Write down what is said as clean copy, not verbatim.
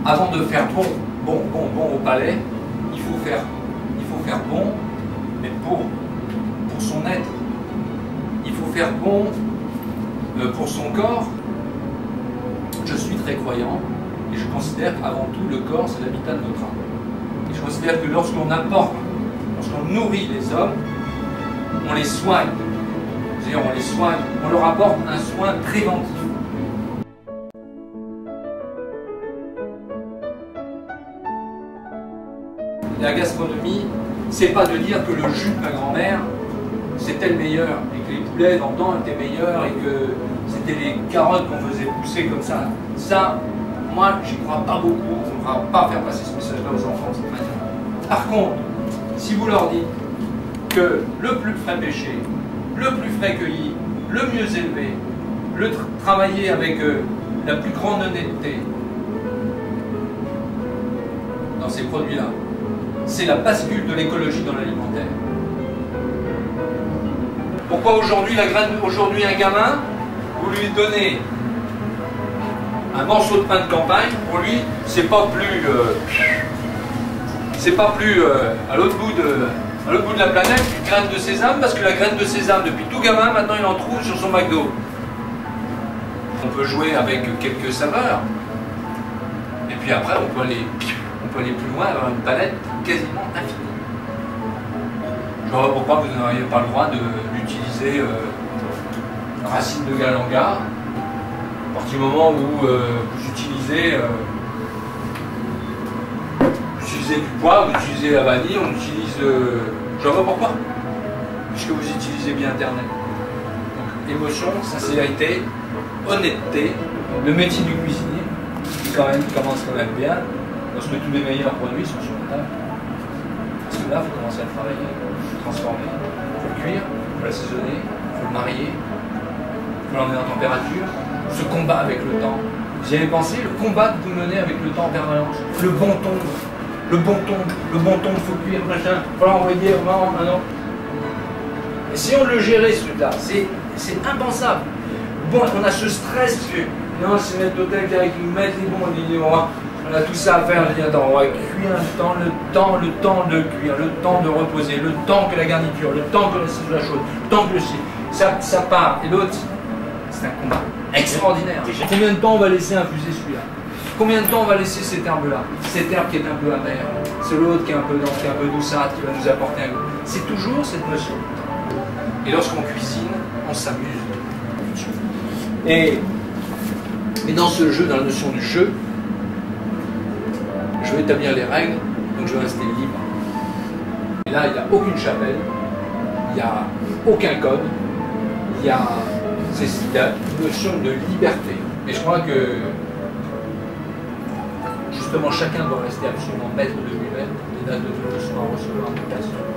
avant de faire bon au palais, il faut faire bon, mais pour son être. Il faut faire bon pour son corps. Je suis très croyant et je considère qu'avant tout le corps c'est l'habitat de notre âme. Et je considère que lorsqu'on apporte, lorsqu'on nourrit les hommes, on les soigne. C'est-à-dire on les soigne, on leur apporte un soin préventif. La gastronomie, c'est pas de dire que le jus de ma grand-mère c'était le meilleur, et que les poulets dans le temps étaient meilleurs, et que c'était les carottes qu'on faisait pousser comme ça. Ça, moi, j'y crois pas beaucoup, on ne va pas faire passer ce message-là aux enfants de cette manière. Par contre, si vous leur dites que le plus frais pêché, le plus frais cueilli, le mieux élevé, travailler avec la plus grande honnêteté dans ces produits-là, c'est la bascule de l'écologie dans l'alimentaire. Pourquoi aujourd'hui un gamin, vous lui donnez un morceau de pain de campagne, pour lui, c'est pas plus à l'autre bout de la planète qu'une graine de sésame, parce que la graine de sésame, depuis tout gamin, maintenant il en trouve sur son McDo. On peut jouer avec quelques saveurs, et puis après on peut aller plus loin, avoir une palette quasiment infinie. Je ne vois pas pourquoi vous n'auriez pas le droit d'utiliser racine de galanga à partir du moment où vous utilisez du poivre, vous utilisez la vanille, on utilise... je ne vois pas pourquoi, puisque vous utilisez bien Internet. Donc émotion, sincérité, honnêteté, le métier du cuisinier, qui commence quand même bien, lorsque tous les meilleurs produits sont sur la table. Parce que là, il faut commencer à le travailler, il faut le transformer, il faut le cuire, il faut l'assaisonner, il faut le marier, il faut l'emmener en température, ce combat avec le temps. Vous y avez pensé, le combat que vous menez avec le temps en permanence, le bon ton, il faut cuire, machin, il faut l'envoyer, non. Et si on le gérait ce truc-là, c'est impensable. Bon, on a ce stress, parce que non, c'est maître d'hôtel qui arrive, nous mettre les bons, on a tout ça à faire, on dit attends, on va cuire le temps de cuire, le temps de reposer, le temps que la garniture, le temps que la sauce soit chaude, le temps que ça part. Et l'autre, c'est un combat extraordinaire. Combien de temps on va laisser infuser celui-là? Combien de temps on va laisser cette herbe-là? Cette herbe qui est un peu amère, c'est l'autre qui est un peu douceâtre, qui va nous apporter un goût. C'est toujours cette notion. Et lorsqu'on cuisine, on s'amuse. Et dans ce jeu, dans la notion du jeu, je vais établir les règles, donc je vais rester libre. Et là, il n'y a aucune chapelle, il n'y a aucun code, il y a une notion de liberté. Et je crois que justement chacun doit rester absolument maître de lui-même et n'a de toute façon à recevoir des questions.